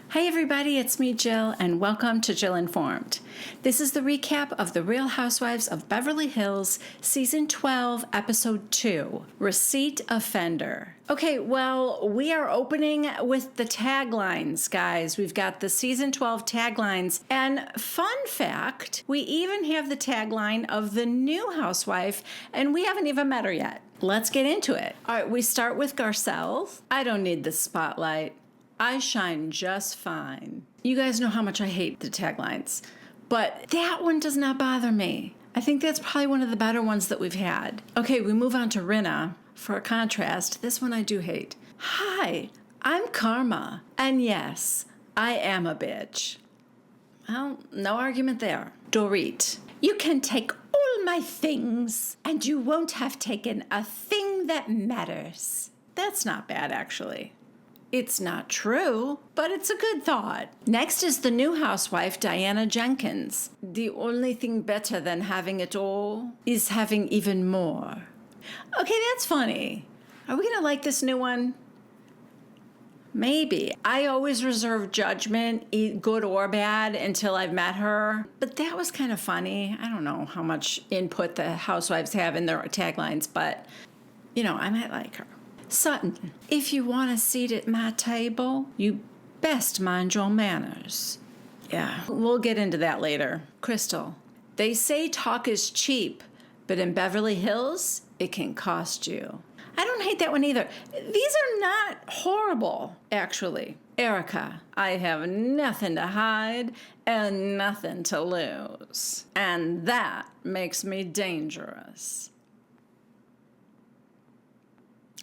Hey everybody, it's me Jill and welcome to Jill Informed. This is the recap of The Real Housewives of Beverly Hills, Season 12, Episode 2, Repeat Offender. Okay, well, we are opening with the taglines, guys. We've got the Season 12 taglines, and fun fact, we even have the tagline of the new housewife, and we haven't even met her yet. Let's get into it. All right, we start with Garcelle. I don't need the spotlight. I shine just fine. You guys know how much I hate the taglines, but that one does not bother me. I think that's probably one of the better ones that we've had. Okay, we move on to Rina. For a contrast, this one I do hate. Hi, I'm Karma, and yes, I am a bitch. Well, no argument there. Dorit. You can take all my things, and you won't have taken a thing that matters. That's not bad, actually. It's not true, but it's a good thought. Next is the new housewife, Diana Jenkins. The only thing better than having it all is having even more. Okay, that's funny. Are we going to like this new one? Maybe. I always reserve judgment, good or bad, until I've met her. But that was kind of funny. I don't know how much input the housewives have in their taglines, but, I might like her. Sutton, if you want a seat at my table, you best mind your manners. Yeah, we'll get into that later. Crystal, they say talk is cheap, but in Beverly Hills, it can cost you. I don't hate that one either. These are not horrible, actually. Erica, I have nothing to hide and nothing to lose. And that makes me dangerous.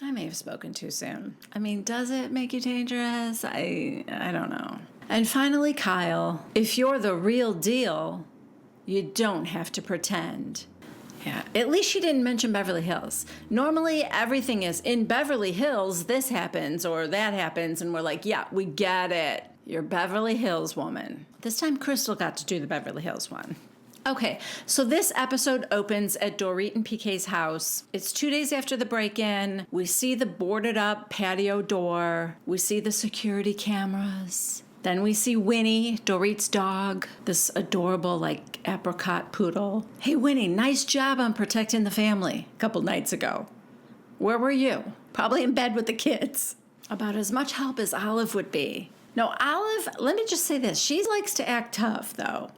I may have spoken too soon. Does it make you dangerous? I don't know. And finally, Kyle, if you're the real deal, you don't have to pretend. Yeah, at least she didn't mention Beverly Hills. Normally, everything is in Beverly Hills, this happens or that happens, and we're like, yeah, we get it. You're Beverly Hills woman. This time, Crystal got to do the Beverly Hills one. Okay, so this episode opens at Dorit and PK's house. It's 2 days after the break-in. We see the boarded up patio door. We see the security cameras. Then we see Winnie, Dorit's dog, this adorable, apricot poodle. Hey, Winnie, nice job on protecting the family a couple nights ago. Where were you? Probably in bed with the kids. About as much help as Olive would be. No, Olive, let me just say this. She likes to act tough, though.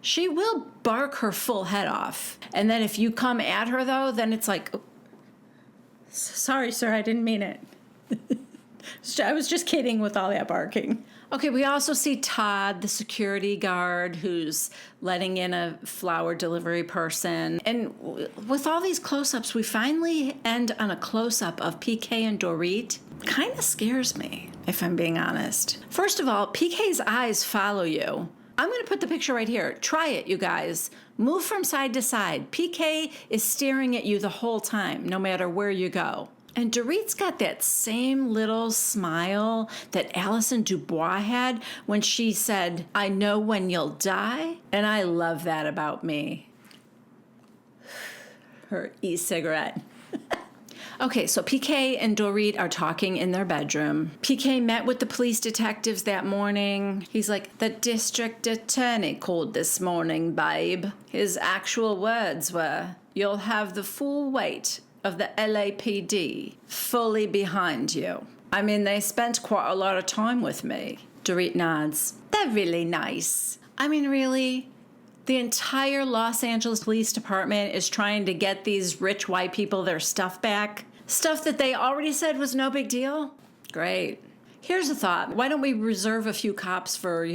She will bark her full head off. And then if you come at her, though, then it's like, oh, sorry, sir, I didn't mean it. I was just kidding with all that barking. Okay, we also see Todd, the security guard, who's letting in a flower delivery person. And with all these close-ups, we finally end on a close-up of PK and Dorit. Kind of scares me, if I'm being honest. First of all, PK's eyes follow you. I'm going to put the picture right here. Try it, you guys. Move from side to side. PK is staring at you the whole time, no matter where you go. And Dorit's got that same little smile that Alison Dubois had when she said, I know when you'll die. And I love that about me. Her e-cigarette. Okay, so PK and Dorit are talking in their bedroom. PK met with the police detectives that morning. He's like, the district attorney called this morning, babe. His actual words were, you'll have the full weight of the LAPD fully behind you. They spent quite a lot of time with me. Dorit nods. They're really nice. Really? The entire Los Angeles Police Department is trying to get these rich white people their stuff back. Stuff that they already said was no big deal? Great. Here's a thought. Why don't we reserve a few cops for,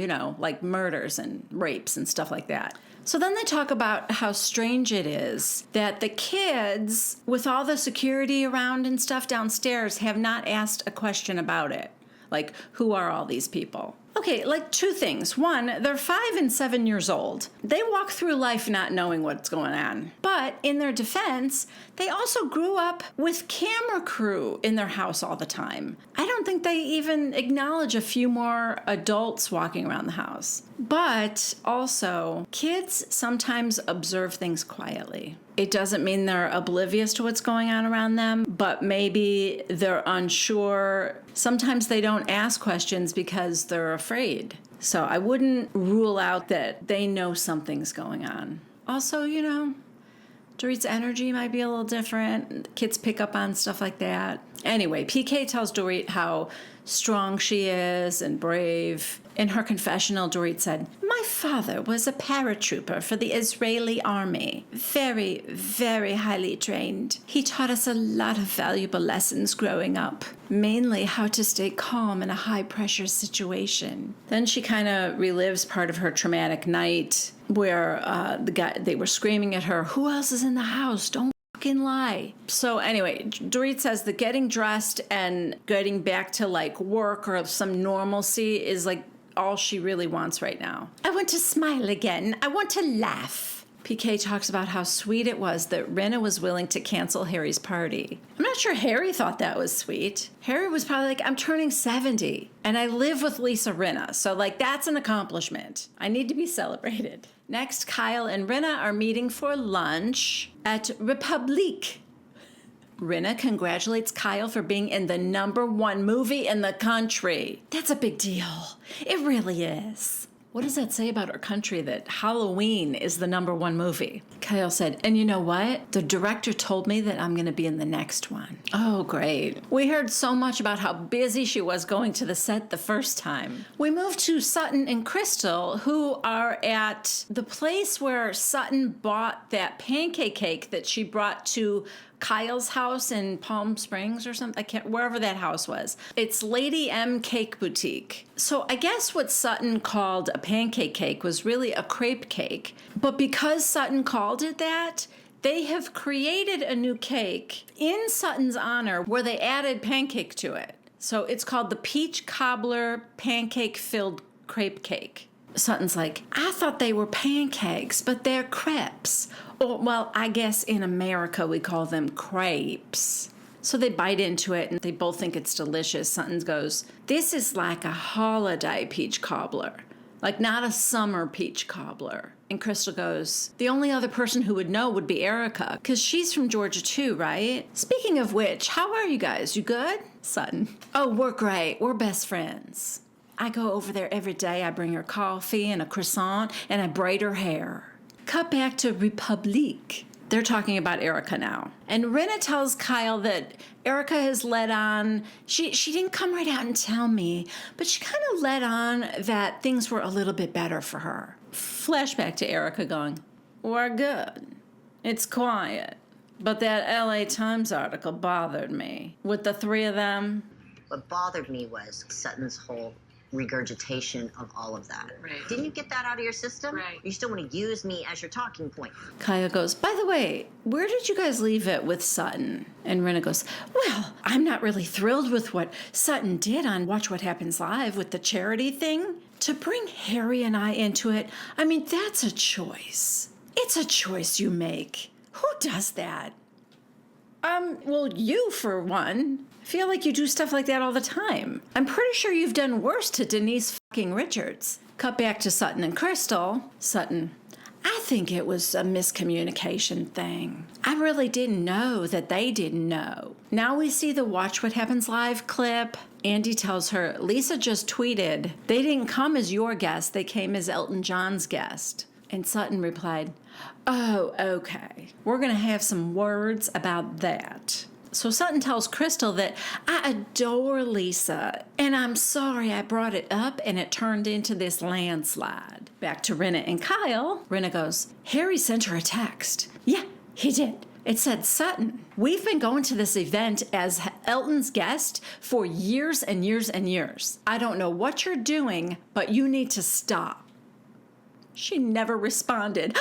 murders and rapes and stuff like that? So then they talk about how strange it is that the kids, with all the security around and stuff downstairs, have not asked a question about it. Like, who are all these people? Okay, two things. One, they're 5 and 7 years old. They walk through life not knowing what's going on. But in their defense, they also grew up with camera crew in their house all the time. I don't think they even acknowledge a few more adults walking around the house. But also, kids sometimes observe things quietly. It doesn't mean they're oblivious to what's going on around them, but maybe they're unsure. Sometimes they don't ask questions because they're afraid. So I wouldn't rule out that they know something's going on. Also, Dorit's energy might be a little different. Kids pick up on stuff like that. Anyway, PK tells Dorit how strong she is and brave. In her confessional, Dorit said, "My father was a paratrooper for the Israeli army. Very, very highly trained. He taught us a lot of valuable lessons growing up, mainly how to stay calm in a high-pressure situation." Then she kind of relives part of her traumatic night where they were screaming at her, "Who else is in the house? Don't fucking lie." So anyway, Dorit says that getting dressed and getting back to work or some normalcy is all she really wants right now. "I want to smile again. I want to laugh." PK talks about how sweet it was that Rina was willing to cancel Harry's party. I'm not sure Harry thought that was sweet. Harry was probably like, "I'm turning 70 and I live with Lisa Rinna. So that's an accomplishment. I need to be celebrated." Next, Kyle and Rina are meeting for lunch at RHOBH. Rina congratulates Kyle for being in the #1 movie in the country. That's a big deal. It really is. What does that say about our country that Halloween is the #1 movie? Kyle said, "And you know what? The director told me that I'm going to be in the next one." Oh, great. We heard so much about how busy she was going to the set the first time. We moved to Sutton and Crystal, who are at the place where Sutton bought that pancake cake that she brought to Kyle's house in Palm Springs or something. Wherever that house was. It's Lady M Cake Boutique. So I guess what Sutton called a pancake cake was really a crepe cake. But because Sutton called it that, they have created a new cake in Sutton's honor where they added pancake to it. So it's called the Peach Cobbler Pancake Filled Crepe Cake. Sutton's like, "I thought they were pancakes, but they're crepes." Or, well, I guess in America we call them crepes. So they bite into it and they both think it's delicious. Sutton goes, "This is like a holiday peach cobbler, not a summer peach cobbler." And Crystal goes, "The only other person who would know would be Erica, because she's from Georgia too, right? Speaking of which, how are you guys? You good?" Sutton, "Oh, we're great. We're best friends. I go over there every day. I bring her coffee and a croissant, and I braid her hair." Cut back to RHOBH. They're talking about Erica now. And Rina tells Kyle that Erica has let on, she didn't come right out and tell me, but she kind of let on that things were a little bit better for her. Flashback to Erica going, "We're good. It's quiet. But that LA Times article bothered me. With the three of them." What bothered me was Sutton's whole regurgitation of all of that. Right. Didn't you get that out of your system? Right. Or you still want to use me as your talking point? Kyle goes, "By the way, where did you guys leave it with Sutton?" And Rina goes, "Well, I'm not really thrilled with what Sutton did on Watch What Happens Live with the charity thing. To bring Harry and I into it, I mean, that's a choice. It's a choice you make. Who does that?" Well, you for one. I feel like you do stuff like that all the time. I'm pretty sure you've done worse to Denise fucking Richards. Cut back to Sutton and Crystal. Sutton, "I think it was a miscommunication thing. I really didn't know that they didn't know." Now we see the Watch What Happens Live clip. Andy tells her, "Lisa just tweeted, they didn't come as your guest, they came as Elton John's guest." And Sutton replied, "Oh, okay. We're going to have some words about that." So Sutton tells Crystal that, "I adore Lisa, and I'm sorry I brought it up and it turned into this landslide." Back to Rina and Kyle. Rina goes, "Harry sent her a text." "Yeah, he did. It said, 'Sutton, we've been going to this event as Elton's guest for years and years and years. I don't know what you're doing, but you need to stop.'" She never responded.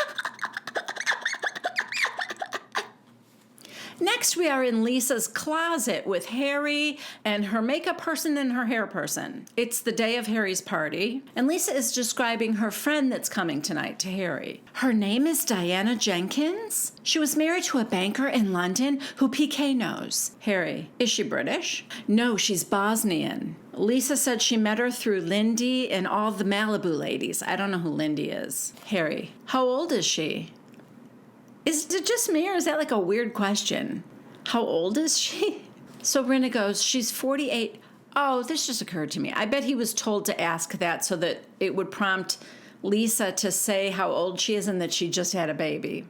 Next, we are in Lisa's closet with Harry and her makeup person and her hair person. It's the day of Harry's party, and Lisa is describing her friend that's coming tonight to Harry. Her name is Diana Jenkins. She was married to a banker in London who PK knows. Harry, is she British? No, she's Bosnian. Lisa said she met her through Lindy and all the Malibu ladies. I don't know who Lindy is. Harry, how old is she? Is it just me, or is that like a weird question? How old is she? So Rina goes, she's 48. Oh, this just occurred to me. I bet he was told to ask that so that it would prompt Lisa to say how old she is and that she just had a baby.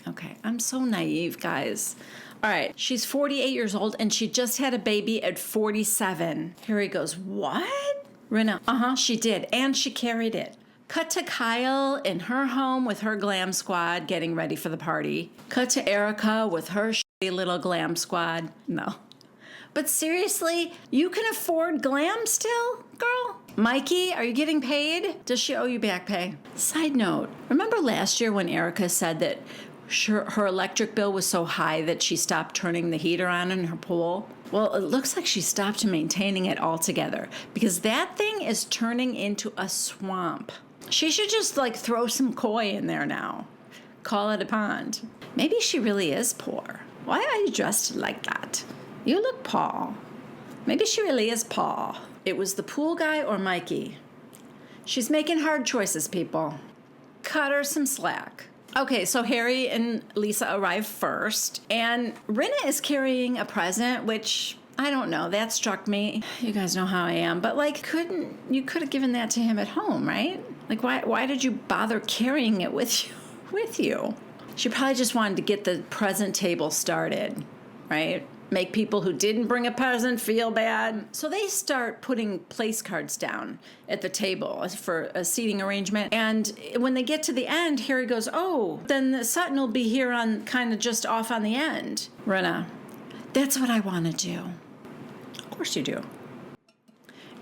Okay, I'm so naive, guys. All right, she's 48 years old and she just had a baby at 47. Harry goes, what? Rina, she did, and she carried it. Cut to Kyle in her home with her glam squad getting ready for the party. Cut to Erica with her shitty little glam squad. No. But seriously, you can afford glam still, girl? Mikey, are you getting paid? Does she owe you back pay? Side note, remember last year when Erica said that her electric bill was so high that she stopped turning the heater on in her pool? Well, it looks like she stopped maintaining it altogether because that thing is turning into a swamp. She should just throw some koi in there now. Call it a pond. Maybe she really is poor. Why are you dressed like that? You look poor. Maybe she really is poor. It was the pool guy or Mikey. She's making hard choices, people. Cut her some slack. Okay, so Harry and Lisa arrive first, and Rina is carrying a present, which I don't know. That struck me. You guys know how I am, but you could have given that to him at home, right? Why did you bother carrying it with you? She probably just wanted to get the present table started, right? Make people who didn't bring a present feel bad. So they start putting place cards down at the table for a seating arrangement. And when they get to the end, Harry goes, oh, then Sutton will be here on kind of just off on the end. Rina, that's what I want to do. Of course you do.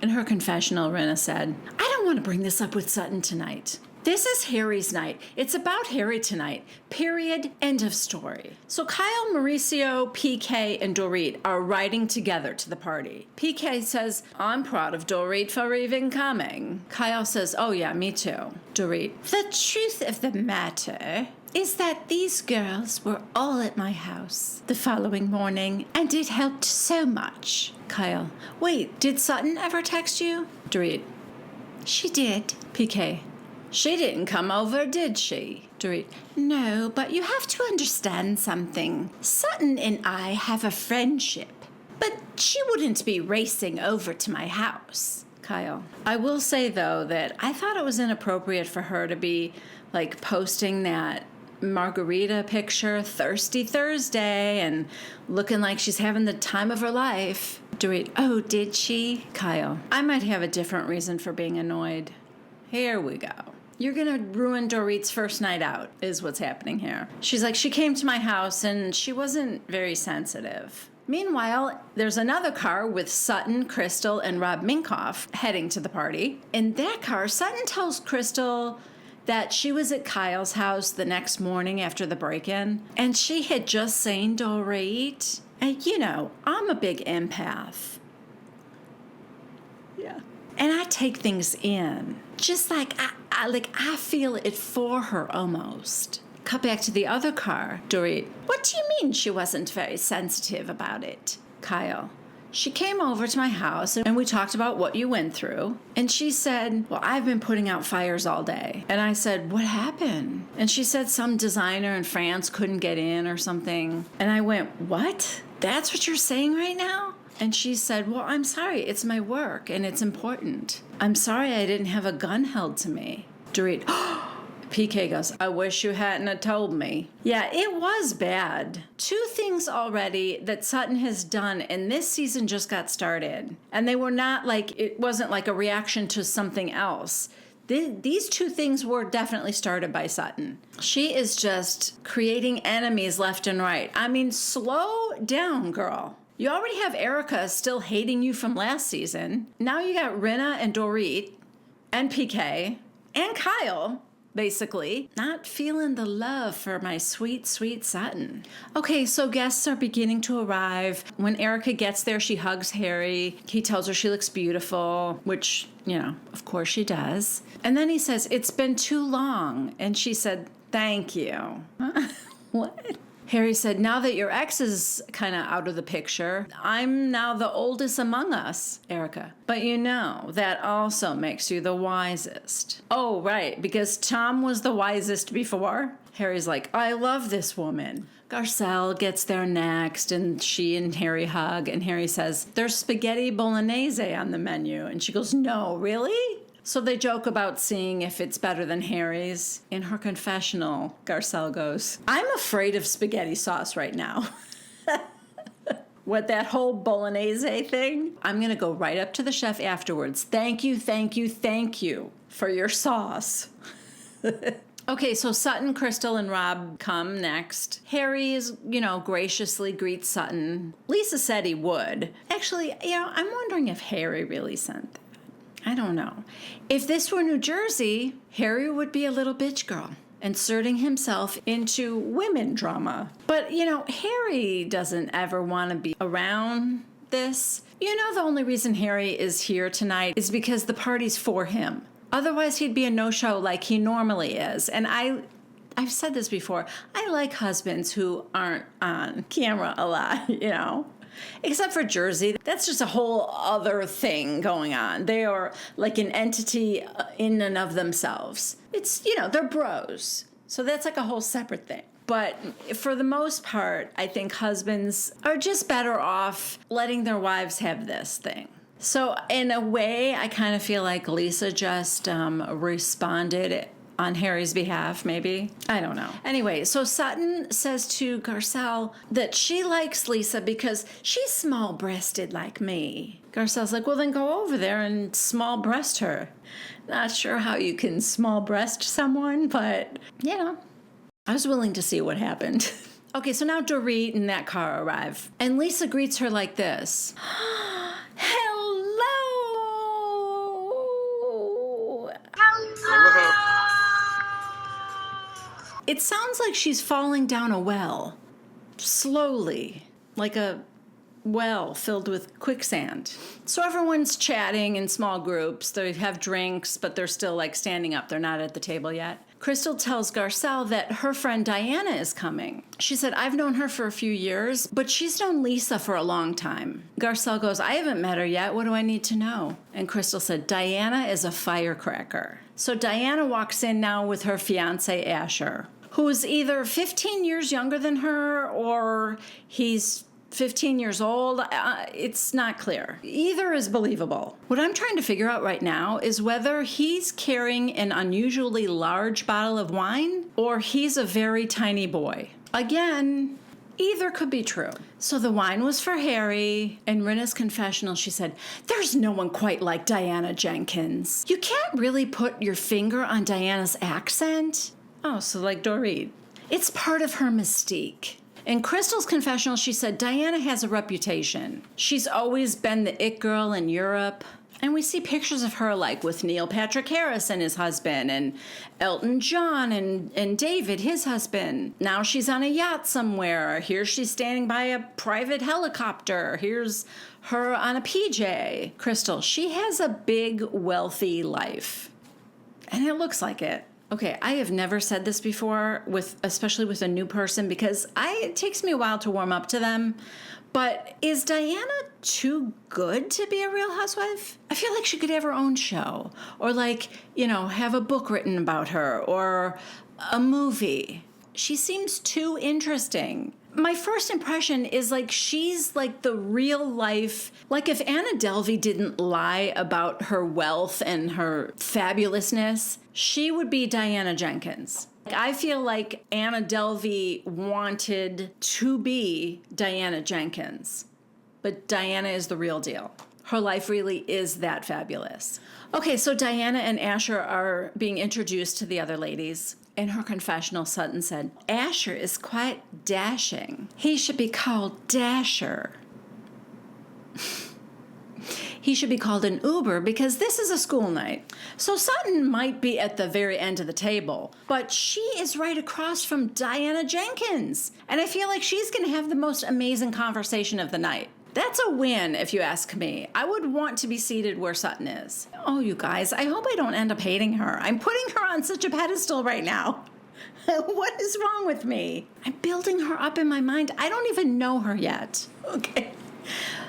In her confessional, Rina said, I don't want to bring this up with Sutton tonight. This is Harry's night. It's about Harry tonight. Period. End of story. So Kyle, Mauricio, PK, and Dorit are riding together to the party. PK says, I'm proud of Dorit for even coming. Kyle says, oh yeah, me too. Dorit, the truth of the matter is that these girls were all at my house the following morning, and it helped so much. Kyle, wait, did Sutton ever text you? Dorit, she did. PK, she didn't come over, did she? Dorit, no, but you have to understand something. Sutton and I have a friendship, but she wouldn't be racing over to my house. Kyle, I will say, though, that I thought it was inappropriate for her to be, posting that margarita picture, Thirsty Thursday, and looking like she's having the time of her life. Dorit, oh, did she? Kyle, I might have a different reason for being annoyed. Here we go. You're going to ruin Dorit's first night out, is what's happening here. She's like, she came to my house and she wasn't very sensitive. Meanwhile, there's another car with Sutton, Crystal, and Rob Minkoff heading to the party. In that car, Sutton tells Crystal that she was at Kyle's house the next morning after the break-in, and she had just seen Dorit. And, I'm a big empath. Yeah. And I take things in. Just I feel it for her almost. Cut back to the other car. Dorit, what do you mean she wasn't very sensitive about it? Kyle, she came over to my house and we talked about what you went through. And she said, well, I've been putting out fires all day. And I said, what happened? And she said some designer in France couldn't get in or something. And I went, what? That's what you're saying right now? And she said, well, I'm sorry, it's my work and it's important. I'm sorry I didn't have a gun held to me. Dorit, PK goes, I wish you hadn't have told me. Yeah, it was bad. 2 things already that Sutton has done, and this season just got started. And they were not it wasn't like a reaction to something else. These 2 things were definitely started by Sutton. She is just creating enemies left and right. I mean, slow down, girl. You already have Erica still hating you from last season. Now you got Rina and Dorit and PK and Kyle, basically, not feeling the love for my sweet, sweet Sutton. Okay, so guests are beginning to arrive. When Erica gets there, she hugs Harry. He tells her she looks beautiful, which, of course she does. And then he says, it's been too long. And she said, thank you. What? Harry said, now that your ex is kind of out of the picture, I'm now the oldest among us, Erica. But you know, that also makes you the wisest. Oh, right, because Tom was the wisest before. Harry's like, I love this woman. Garcelle gets there next, and she and Harry hug, and Harry says, there's spaghetti bolognese on the menu. And she goes, no, really? So they joke about seeing if it's better than Harry's. In her confessional, Garcelle goes, I'm afraid of spaghetti sauce right now. What, that whole bolognese thing? I'm going to go right up to the chef afterwards. Thank you, thank you, thank you for your sauce. Okay, so Sutton, Crystal, and Rob come next. Harry graciously greets Sutton. Lisa said he would. Actually, I'm wondering if Harry really sent that. I don't know. If this were New Jersey, Harry would be a little bitch girl, inserting himself into women drama. But, Harry doesn't ever want to be around this. The only reason Harry is here tonight is because the party's for him. Otherwise, he'd be a no-show like he normally is. And I've said this before, I like husbands who aren't on camera a lot, Except for Jersey. That's just a whole other thing going on. They are like an entity in and of themselves. It's, they're bros. So that's like a whole separate thing. But for the most part, I think husbands are just better off letting their wives have this thing. So in a way, I kind of feel like Lisa just responded on Harry's behalf, maybe. I don't know. Anyway, so Sutton says to Garcelle that she likes Lisa because she's small-breasted like me. Garcelle's like, well, then go over there and small-breast her. Not sure how you can small-breast someone, but, I was willing to see what happened. Okay, so now Dorit and that car arrive. And Lisa greets her like this. It sounds like she's falling down a well, slowly, like a well filled with quicksand. So everyone's chatting in small groups. They have drinks, but they're still standing up. They're not at the table yet. Crystal tells Garcelle that her friend Diana is coming. She said, I've known her for a few years, but she's known Lisa for a long time. Garcelle goes, I haven't met her yet. What do I need to know? And Crystal said, Diana is a firecracker. So Diana walks in now with her fiancé, Asher, who's either 15 years younger than her or he's 15 years old. It's not clear. Either is believable. What I'm trying to figure out right now is whether he's carrying an unusually large bottle of wine or he's a very tiny boy. Again, either could be true. So the wine was for Harry. In Rina's confessional, she said, there's no one quite like Diana Jenkins. You can't really put your finger on Diana's accent. Oh, so like Dorit. It's part of her mystique. In Crystal's confessional, she said Diana has a reputation. She's always been the it girl in Europe. And we see pictures of her with Neil Patrick Harris and his husband, and Elton John and David, his husband. Now she's on a yacht somewhere. Here she's standing by a private helicopter. Here's her on a PJ. Crystal, she has a big, wealthy life. And it looks like it. Okay, I have never said this before, especially with a new person, because it takes me a while to warm up to them. But is Diana too good to be a Real Housewife? I feel like she could have her own show, or have a book written about her, or a movie. She seems too interesting. My first impression is she's the real life, if Anna Delvey didn't lie about her wealth and her fabulousness, she would be Diana Jenkins. I feel like Anna Delvey wanted to be Diana Jenkins, but Diana is the real deal. Her life really is that fabulous. Okay, so Diana and Asher are being introduced to the other ladies. In her confessional, Sutton said, Asher is quite dashing. He should be called Dasher. He should be called an Uber because this is a school night. So Sutton might be at the very end of the table, but she is right across from Diana Jenkins. And I feel like she's going to have the most amazing conversation of the night. That's a win, if you ask me. I would want to be seated where Sutton is. Oh, you guys, I hope I don't end up hating her. I'm putting her on such a pedestal right now. What is wrong with me? I'm building her up in my mind. I don't even know her yet. Okay.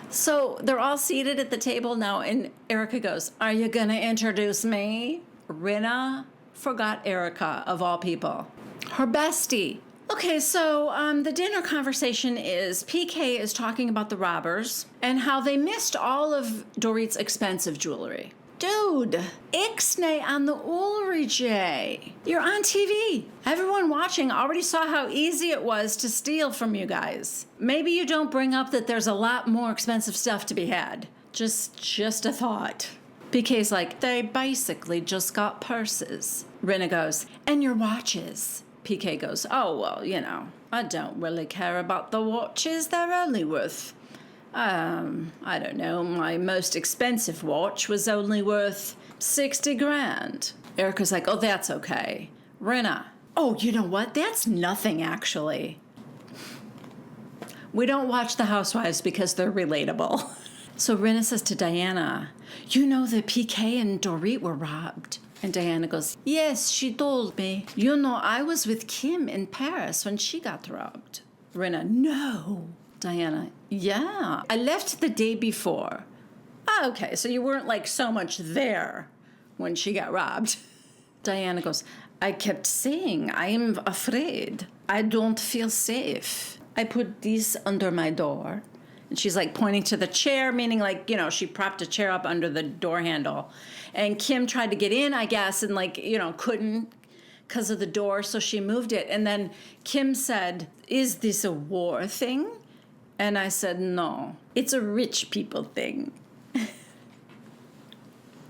So they're all seated at the table now, and Erica goes, "Are you going to introduce me?" Rina forgot Erica, of all people. Her bestie. Okay, so the dinner conversation is PK is talking about the robbers and how they missed all of Dorit's expensive jewelry. Dude, ixnay on the RHOBH. You're on TV. Everyone watching already saw how easy it was to steal from you guys. Maybe you don't bring up that there's a lot more expensive stuff to be had. Just a thought. PK's like, they basically just got purses. Rina goes, and your watches. PK goes, oh, well, you know, I don't really care about the watches. They're only worth, I don't know, my most expensive watch was only worth 60 grand. Erica's like, oh, that's okay. Rina, oh, you know what? That's nothing, actually. We don't watch the Housewives because they're relatable. So Rina says to Diana, you know that PK and Dorit were robbed. And Diana goes, yes, she told me. You know, I was with Kim in Paris when she got robbed. Rina, no. Diana, yeah. I left the day before. Oh, okay, so you weren't like so much there when she got robbed. Diana goes, I kept saying, I am afraid. I don't feel safe. I put these under my door. And she's like pointing to the chair, meaning like, you know, she propped a chair up under the door handle. And Kim tried to get in, I guess, and like, you know, couldn't because of the door. So she moved it. And then Kim said, is this a war thing? And I said, no, it's a rich people thing.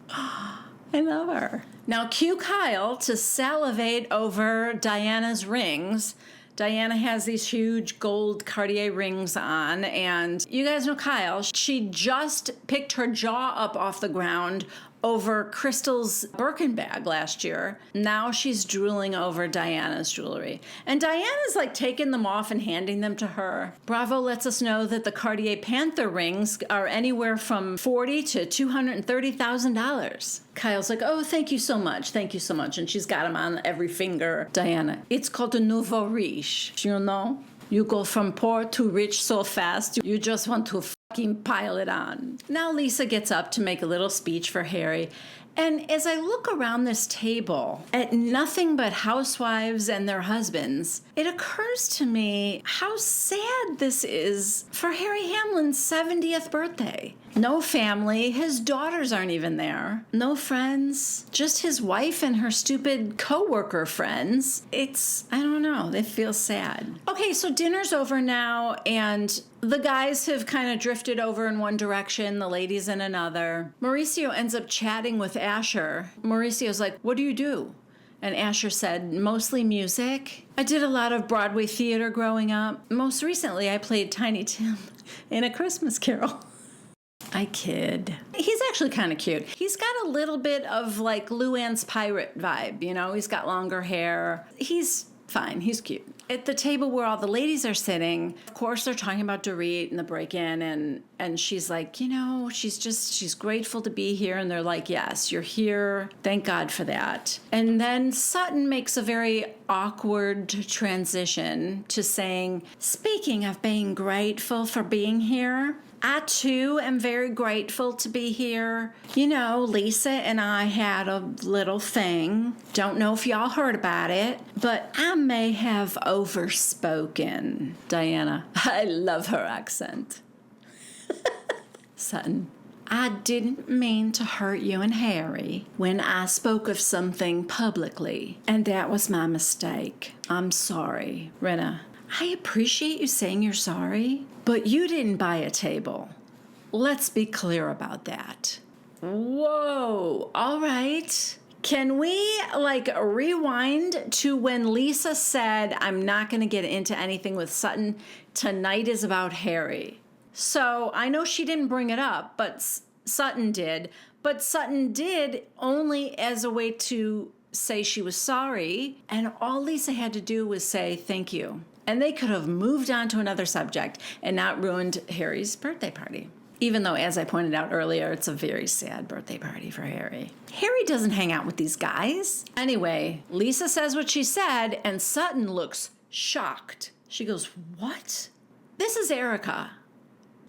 I love her. Now, cue Kyle to salivate over Diana's rings. Diana has these huge gold Cartier rings on, and you guys know Kyle. She just picked her jaw up off the ground over Crystal's Birkin bag last year. Now she's drooling over Diana's jewelry. And Diana's like taking them off and handing them to her. Bravo lets us know that the Cartier Panther rings are anywhere from $40,000 to $230,000. Kyle's like, oh, thank you so much. Thank you so much. And she's got them on every finger. Diana, it's called a nouveau riche, you know? You go from poor to rich so fast, you just want to fucking pile it on. Now Lisa gets up to make a little speech for Harry. And as I look around this table at nothing but housewives and their husbands, it occurs to me how sad this is for Harry Hamlin's 70th birthday. No family. His daughters aren't even there. No friends. Just his wife and her stupid co-worker friends. I don't know. They feel sad. Okay, so dinner's over now, and the guys have kind of drifted over in one direction, the ladies in another. Mauricio ends up chatting with Asher. Mauricio's like, what do you do? And Asher said, mostly music. I did a lot of Broadway theater growing up. Most recently, I played Tiny Tim in A Christmas Carol. I kid. He's actually kind of cute. He's got a little bit of like Luann's pirate vibe, you know? He's got longer hair. He's fine. He's cute. At the table where all the ladies are sitting, of course, they're talking about Dorit and the break-in, and she's like, you know, she's grateful to be here. And they're like, yes, you're here. Thank God for that. And then Sutton makes a very awkward transition to saying, speaking of being grateful for being here, I, too, am very grateful to be here. You know, Lisa and I had a little thing. Don't know if y'all heard about it, but I may have overspoken. Diana, I love her accent. Sutton, I didn't mean to hurt you and Harry when I spoke of something publicly, and that was my mistake. I'm sorry. Rina, I appreciate you saying you're sorry, but you didn't buy a table. Let's be clear about that. Whoa, all right. Can we, rewind to when Lisa said, I'm not going to get into anything with Sutton. Tonight is about Harry. So I know she didn't bring it up, but Sutton did. But Sutton did only as a way to say she was sorry. And all Lisa had to do was say, thank you. And they could have moved on to another subject and not ruined Harry's birthday party. Even though, as I pointed out earlier, it's a very sad birthday party for Harry. Harry doesn't hang out with these guys. Anyway, Lisa says what she said, and Sutton looks shocked. She goes, "What?" This is Erica.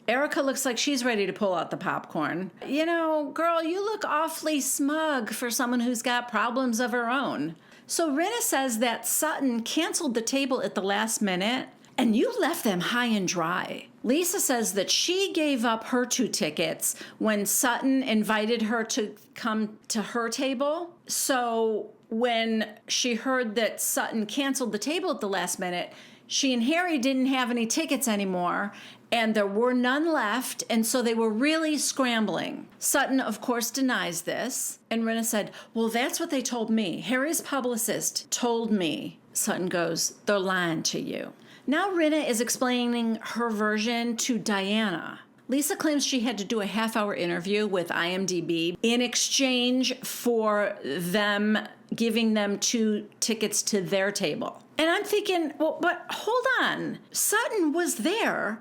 Erica looks like she's ready to pull out the popcorn. You know, girl, you look awfully smug for someone who's got problems of her own. So Rina says that Sutton canceled the table at the last minute, and you left them high and dry. Lisa says that she gave up her 2 tickets when Sutton invited her to come to her table. So when she heard that Sutton canceled the table at the last minute, she and Harry didn't have any tickets anymore, and there were none left, and so they were really scrambling. Sutton, of course, denies this, and Rina said, "Well, that's what they told me. Harry's publicist told me." Sutton goes, "They're lying to you." Now Rina is explaining her version to Diana. Lisa claims she had to do a half-hour interview with IMDb in exchange for them giving them 2 tickets to their table. And I'm thinking, well, but hold on. Sutton was there,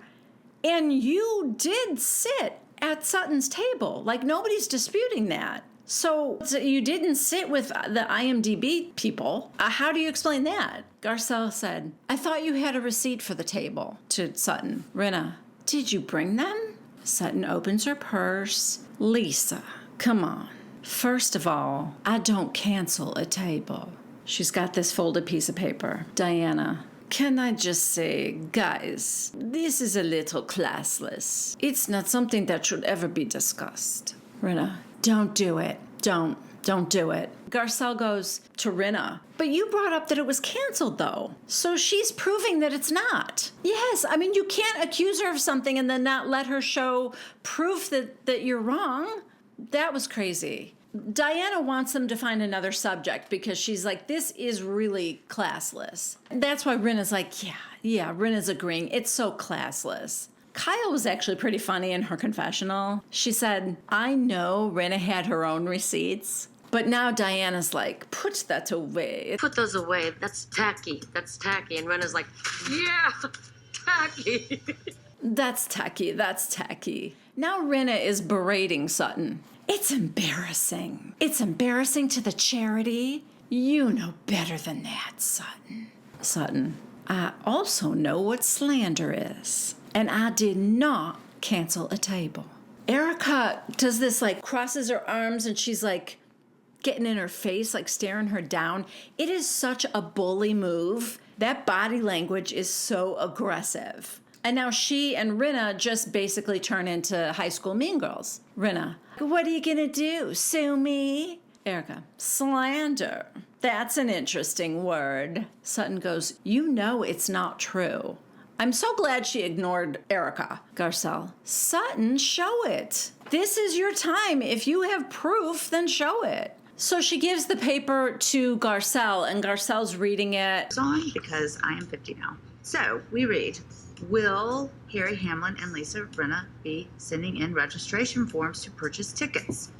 and you did sit at Sutton's table. Like, nobody's disputing that. So you didn't sit with the IMDb people. How do you explain that? Garcelle said, "I thought you had a receipt for the table," to Sutton. Rina, "Did you bring them?" Sutton opens her purse. "Lisa, come on. First of all, I don't cancel a table." She's got this folded piece of paper. Diana, "Can I just say, guys, this is a little classless. It's not something that should ever be discussed." Rina, "Don't do it. Don't do it." Garcelle goes to Rina, "But you brought up that it was canceled, though. So she's proving that it's not." Yes, I mean, you can't accuse her of something and then not let her show proof that you're wrong. That was crazy. Diana wants them to find another subject because she's like, this is really classless. That's why Rina's like, yeah, Rina's agreeing. It's so classless. Kyle was actually pretty funny in her confessional. She said, "I know Rina had her own receipts, but now Diana's like, put that away. Put those away. That's tacky. That's tacky." And Rena's like, "Yeah, tacky." That's tacky. Now Rina is berating Sutton. "It's embarrassing. It's embarrassing to the charity. You know better than that, Sutton." Sutton, "I also know what slander is, and I did not cancel a table." Erica does this, like, crosses her arms, and she's like getting in her face, like staring her down. It is such a bully move. That body language is so aggressive. And now she and Rina just basically turn into high school mean girls. Rina, "What are you gonna do? Sue me?" Erica, "Slander. That's an interesting word." Sutton goes, "You know it's not true." I'm so glad she ignored Erica. Garcelle, "Sutton, show it. This is your time. If you have proof, then show it." So she gives the paper to Garcelle, and Garcelle's reading it. On because I am 50 now. So we read, "Will Harry Hamlin and Lisa Rinna be sending in registration forms to purchase tickets?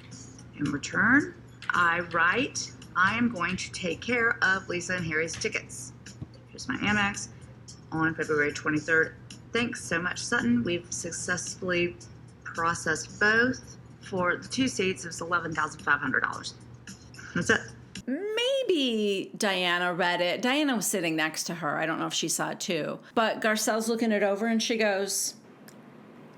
In return, I write, I am going to take care of Lisa and Harry's tickets. Here's my Amex on February 23rd. Thanks so much, Sutton. We've successfully processed both. For the 2 seats, it was $11,500. That's it." Maybe Diana read it. Diana was sitting next to her. I don't know if she saw it too. But Garcelle's looking it over and she goes,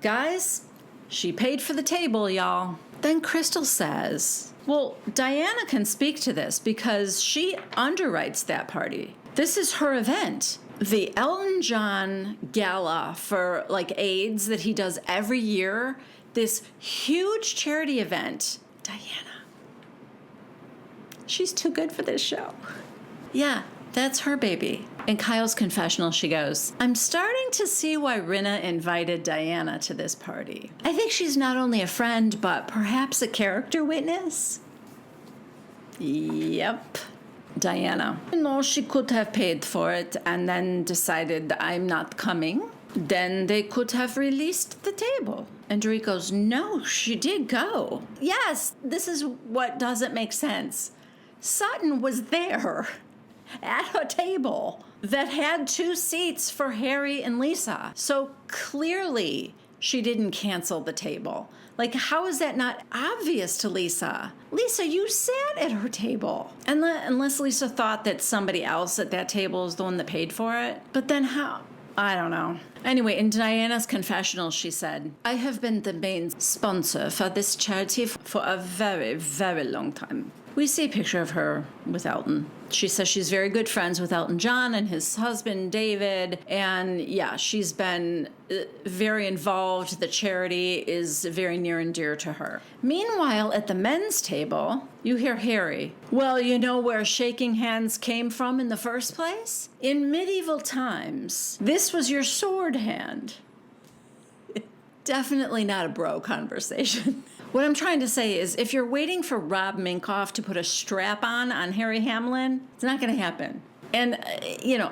"Guys, she paid for the table, y'all." Then Crystal says, "Well, Diana can speak to this because she underwrites that party. This is her event. The Elton John gala for like AIDS that he does every year, this huge charity event. Diana, she's too good for this show." Yeah, that's her baby. In Kyle's confessional, she goes, "I'm starting to see why Rina invited Diana to this party. I think she's not only a friend, but perhaps a character witness." Yep. Diana, "No, she could have paid for it and then decided I'm not coming. Then they could have released the table." And Dree goes, "No, she did go." Yes, this is what doesn't make sense. Sutton was there at a table that had 2 seats for Harry and Lisa. So clearly she didn't cancel the table. Like, how is that not obvious to Lisa? Lisa, you sat at her table. Unless Lisa thought that somebody else at that table is the one that paid for it. But then how? I don't know. Anyway, in Diana's confessional, she said, I have been the main sponsor for this charity for a very, very long time. We see a picture of her with Elton. She says she's very good friends with Elton John and his husband, David. And yeah, she's been very involved. The charity is very near and dear to her. Meanwhile, at the men's table, you hear Harry. Well, you know where shaking hands came from in the first place? In medieval times, this was your sword hand. Definitely not a bro conversation. What I'm trying to say is, if you're waiting for Rob Minkoff to put a strap on Harry Hamlin, it's not going to happen. And,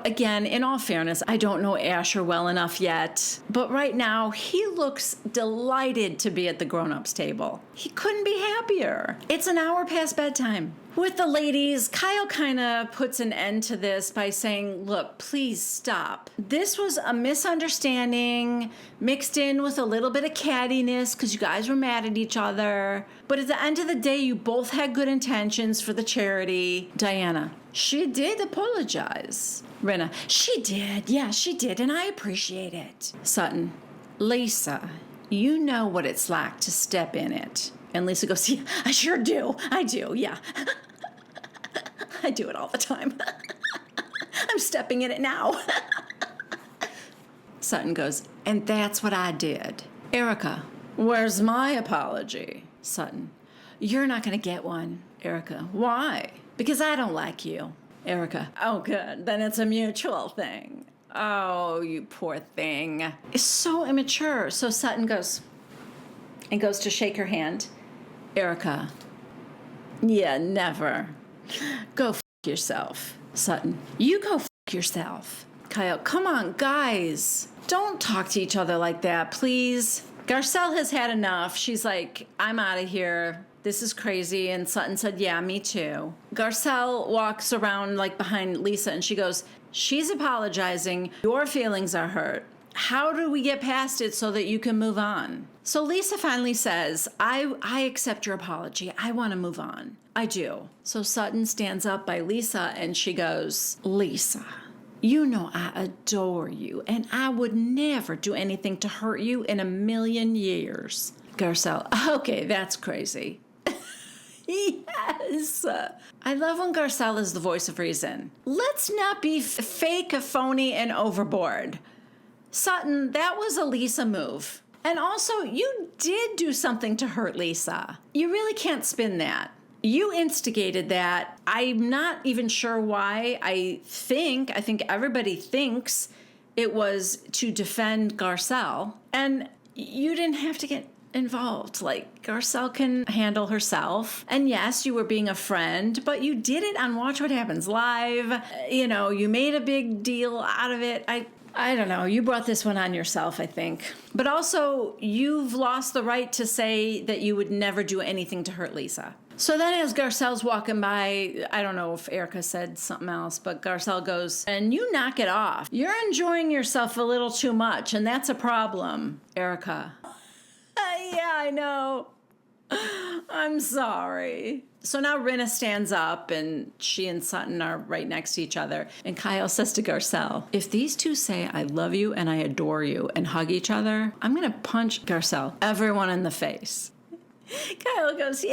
again, in all fairness, I don't know Asher well enough yet, but right now he looks delighted to be at the grown-ups table. He couldn't be happier. It's an hour past bedtime. With the ladies, Kyle kind of puts an end to this by saying, look, please stop. This was a misunderstanding mixed in with a little bit of cattiness because you guys were mad at each other. But at the end of the day, you both had good intentions for the charity. Diana, she did apologize. Rina, she did. Yeah, she did, and I appreciate it. Sutton, Lisa, you know what it's like to step in it. And Lisa goes, yeah, I sure do. I do, yeah. I do it all the time. I'm stepping in it now. Sutton goes, and that's what I did. Erica, where's my apology? Sutton, you're not going to get one. Erica, why? Because I don't like you. Erica, oh, good. Then it's a mutual thing. Oh, you poor thing. It's so immature. So Sutton goes to shake her hand. Erica, yeah, never. Go f*** yourself. Sutton, you go f*** yourself. Kyle, come on, guys. Don't talk to each other like that, please. Garcelle has had enough. She's like, I'm out of here. This is crazy. And Sutton said, yeah, me too. Garcelle walks around like behind Lisa and she goes, she's apologizing. Your feelings are hurt. How do we get past it so that you can move on? So Lisa finally says, I accept your apology. I want to move on. I do. So Sutton stands up by Lisa and she goes, Lisa, you know I adore you and I would never do anything to hurt you in a million years. Garcelle, okay, that's crazy. Yes. I love when Garcelle is the voice of reason. Let's not be fake, phony, and overboard. Sutton, that was a Lisa move. And also, you did do something to hurt Lisa. You really can't spin that. You instigated that. I'm not even sure why. I think everybody thinks it was to defend Garcelle. And you didn't have to get involved. Like, Garcelle can handle herself. And yes, you were being a friend, but you did it on Watch What Happens Live. You made a big deal out of it. I don't know. You brought this one on yourself, I think. But also, you've lost the right to say that you would never do anything to hurt Lisa. So then as Garcelle's walking by, I don't know if Erica said something else, but Garcelle goes, and you knock it off. You're enjoying yourself a little too much, and that's a problem. Erica. Yeah, I know. I'm sorry. So now Rina stands up and she and Sutton are right next to each other. And Kyle says to Garcelle, if these two say I love you and I adore you and hug each other, I'm going to punch Garcelle, everyone in the face. Kyle goes,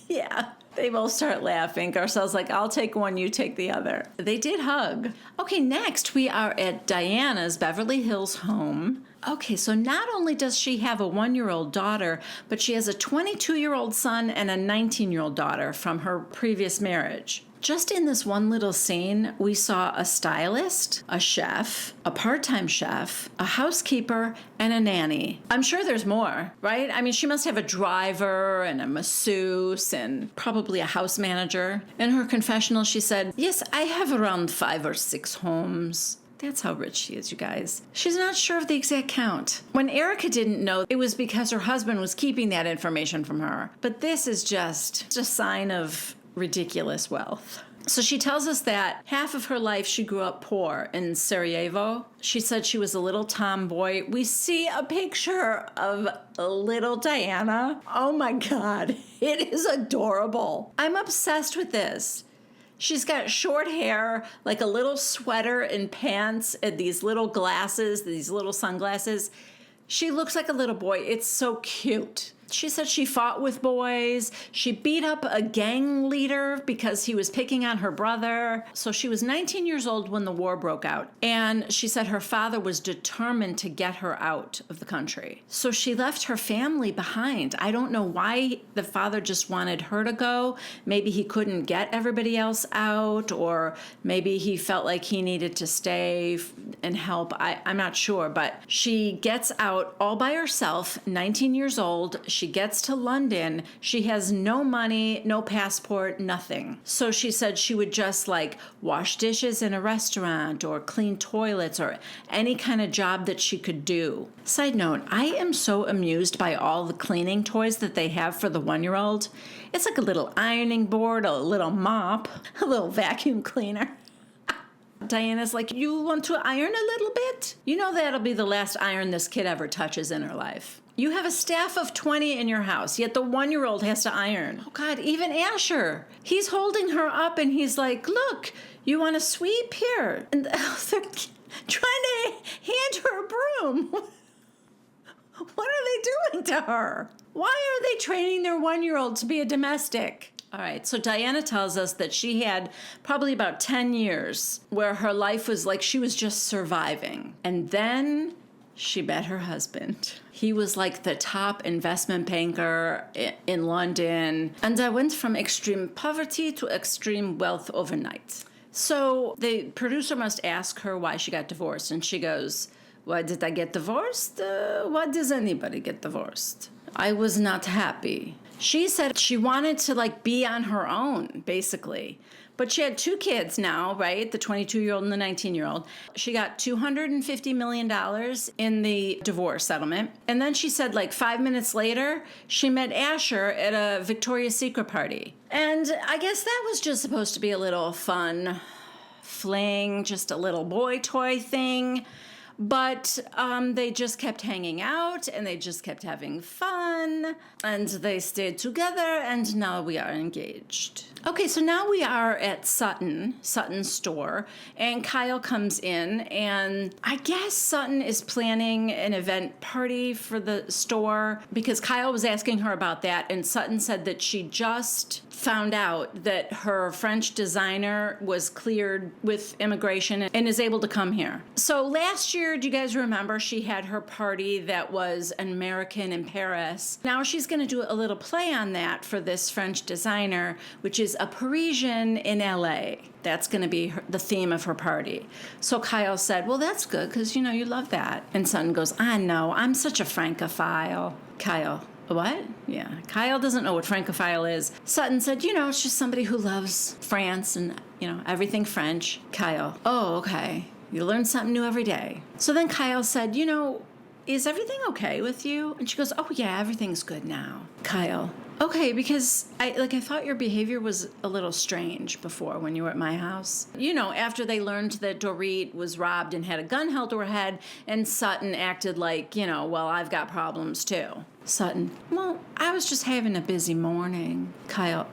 yeah. They both start laughing. Garcelle's like, I'll take one, you take the other. They did hug. Okay, next we are at Diana's Beverly Hills home. Okay, so not only does she have a 1-year-old daughter, but she has a 22-year-old son and a 19-year-old daughter from her previous marriage. Just in this one little scene, we saw a stylist, a chef, a part-time chef, a housekeeper, and a nanny. I'm sure there's more, right? I mean, she must have a driver and a masseuse and probably a house manager. In her confessional, she said, yes, I have around 5 or 6 homes. That's how rich she is, you guys. She's not sure of the exact count. When Erica didn't know, it was because her husband was keeping that information from her. But this is just a sign of ridiculous wealth. So she tells us that half of her life she grew up poor in Sarajevo. She said she was a little tomboy. We see a picture of little Diana. Oh my God, it is adorable. I'm obsessed with this. She's got short hair, like a little sweater and pants, and these little glasses, these little sunglasses. She looks like a little boy. It's so cute. She said she fought with boys. She beat up a gang leader because he was picking on her brother. So she was 19 years old when the war broke out. And she said her father was determined to get her out of the country. So she left her family behind. I don't know why the father just wanted her to go. Maybe he couldn't get everybody else out, or maybe he felt like he needed to stay and help. I'm not sure. But she gets out all by herself, 19 years old. She gets to London. She has no money, no passport, nothing. So she said she would just like wash dishes in a restaurant or clean toilets or any kind of job that she could do. Side note, I am so amused by all the cleaning toys that they have for the 1-year-old. It's like a little ironing board, a little mop, a little vacuum cleaner. Diana's like, you want to iron a little bit? You know that'll be the last iron this kid ever touches in her life. You have a staff of 20 in your house, yet the 1-year-old has to iron. Oh God, even Asher. He's holding her up and he's like, look, you want to sweep here? And they're trying to hand her a broom. What are they doing to her? Why are they training their 1-year-old to be a domestic? All right, so Diana tells us that she had probably about 10 years where her life was like she was just surviving. And then she met her husband. He was like the top investment banker in London. And I went from extreme poverty to extreme wealth overnight. So the producer must ask her why she got divorced. And she goes, why did I get divorced? Why does anybody get divorced? I was not happy. She said she wanted to like be on her own, basically. But she had 2 kids now, right? The 22-year-old and the 19-year-old. She got $250 million in the divorce settlement. And then she said like 5 minutes later, she met Asher at a Victoria's Secret party. And I guess that was just supposed to be a little fun fling, just a little boy toy thing. But they just kept hanging out and they just kept having fun and they stayed together and now we are engaged. Okay, so now we are at Sutton's store, and Kyle comes in, and I guess Sutton is planning an event party for the store because Kyle was asking her about that, and Sutton said that she just found out that her French designer was cleared with immigration and is able to come here. So last year, do you guys remember she had her party that was an American in Paris? Now she's going to do a little play on that for this French designer, which is a Parisian in LA. That's going to be the theme of her party. So Kyle said, well, that's good because, you know, you love that. And Sutton goes, I know, I'm such a Francophile. Kyle, what? Yeah. Kyle doesn't know what Francophile is. Sutton said, you know, it's just somebody who loves France and, you know, everything French. Kyle, oh, okay. You learn something new every day. So then Kyle said, you know, is everything okay with you? And she goes, oh, yeah, everything's good now. Kyle, okay, because I thought your behavior was a little strange before when you were at my house. You know, after they learned that Dorit was robbed and had a gun held to her head, and Sutton acted like, you know, well, I've got problems too. Sutton, well, I was just having a busy morning. Kyle,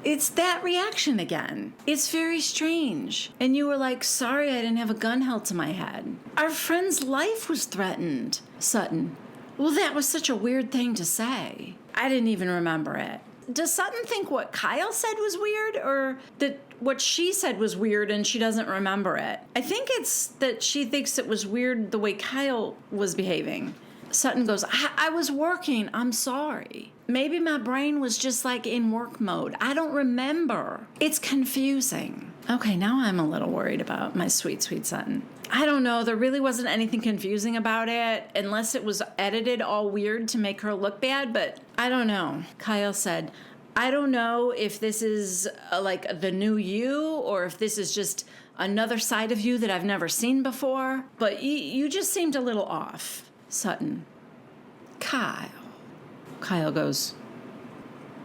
it's that reaction again. It's very strange. And you were like, sorry, I didn't have a gun held to my head. Our friend's life was threatened. Sutton, well, that was such a weird thing to say. I didn't even remember it. Does Sutton think what Kyle said was weird, or that what she said was weird and she doesn't remember it? I think it's that she thinks it was weird the way Kyle was behaving. Sutton goes, I was working. I'm sorry. Maybe my brain was just like in work mode. I don't remember. It's confusing. Okay, now I'm a little worried about my sweet, sweet Sutton. I don't know. There really wasn't anything confusing about it, unless it was edited all weird to make her look bad, but I don't know. Kyle said, I don't know if this is like the new you or if this is just another side of you that I've never seen before, but you just seemed a little off. Sutton, Kyle. Kyle goes,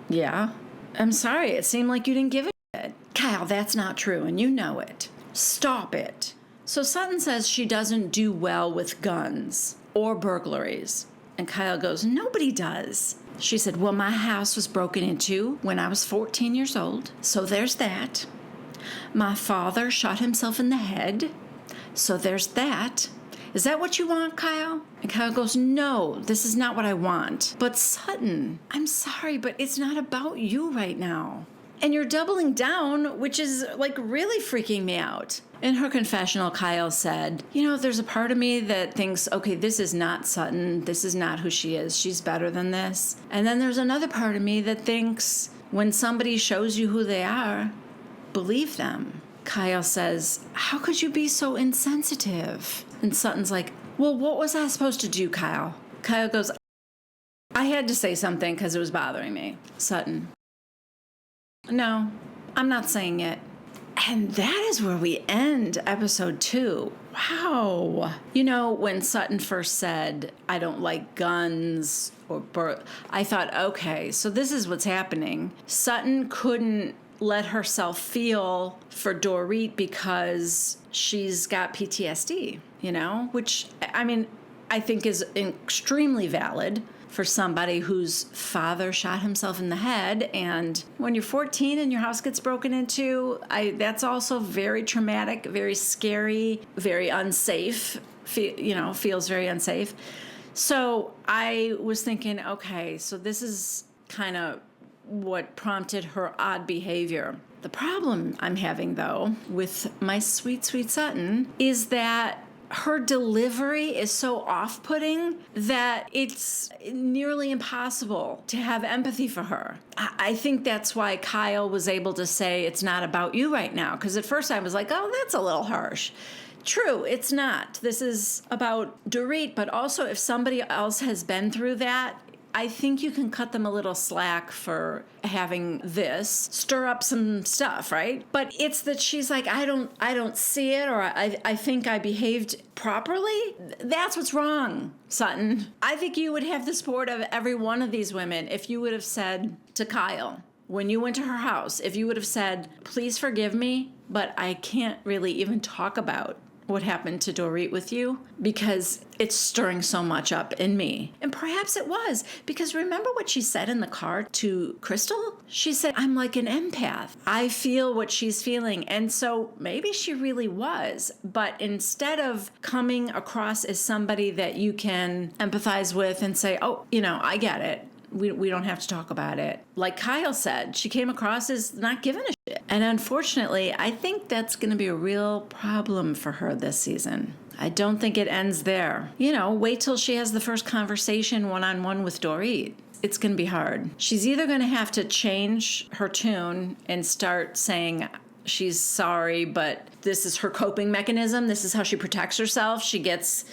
yeah, I'm sorry. It seemed like you didn't give a shit. Kyle, Kyle, that's not true, and you know it. Stop it. So Sutton says she doesn't do well with guns or burglaries. And Kyle goes, nobody does. She said, well, my house was broken into when I was 14 years old, so there's that. My father shot himself in the head, so there's that. Is that what you want, Kyle? And Kyle goes, no, this is not what I want. But Sutton, I'm sorry, but it's not about you right now. And you're doubling down, which is like really freaking me out. In her confessional, Kyle said, there's a part of me that thinks, okay, this is not Sutton. This is not who she is. She's better than this. And then there's another part of me that thinks when somebody shows you who they are, believe them. Kyle says, how could you be so insensitive? And Sutton's like, well, what was I supposed to do, Kyle? Kyle goes, I had to say something because it was bothering me. Sutton, no, I'm not saying it. And that is where we end episode 2. Wow. When Sutton first said, I don't like guns or I thought, okay, so this is what's happening. Sutton couldn't let herself feel for Dorit because she's got PTSD, which, I think is extremely valid for somebody whose father shot himself in the head. And when you're 14 and your house gets broken into, that's also very traumatic, very scary, very unsafe, feels very unsafe. So I was thinking, okay, so this is kind of what prompted her odd behavior. The problem I'm having, though, with my sweet, sweet Sutton is that her delivery is so off-putting that it's nearly impossible to have empathy for her. I think that's why Kyle was able to say it's not about you right now, because at first I was like, oh, that's a little harsh. True, it's not. This is about Dorit, but also if somebody else has been through that, I think you can cut them a little slack for having this stir up some stuff, right? But it's that she's like, I don't see it, or I think I behaved properly. That's what's wrong, Sutton. I think you would have the support of every one of these women if you would have said to Kyle, when you went to her house, if you would have said, please forgive me, but I can't really even talk about what happened to Dorit with you because it's stirring so much up in me. And perhaps it was, because remember what she said in the car to Crystal? She said, I'm like an empath. I feel what she's feeling. And so maybe she really was, but instead of coming across as somebody that you can empathize with and say, oh, I get it. We don't have to talk about it. Like Kyle said, she came across as not giving a shit. And unfortunately, I think that's going to be a real problem for her this season. I don't think it ends there. Wait till she has the first conversation one-on-one with Dorit. It's going to be hard. She's either going to have to change her tune and start saying she's sorry, but this is her coping mechanism. This is how she protects herself. She gets,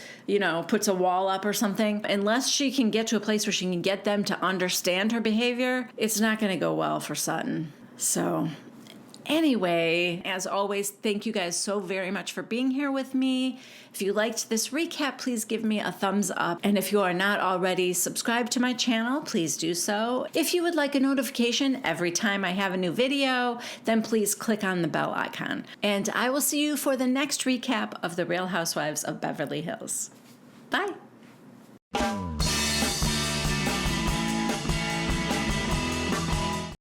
puts a wall up or something. Unless she can get to a place where she can get them to understand her behavior, it's not going to go well for Sutton. So anyway, as always, thank you guys so very much for being here with me. If you liked this recap, please give me a thumbs up. And if you are not already subscribed to my channel, please do so. If you would like a notification every time I have a new video, then please click on the bell icon. And I will see you for the next recap of The Real Housewives of Beverly Hills. Bye.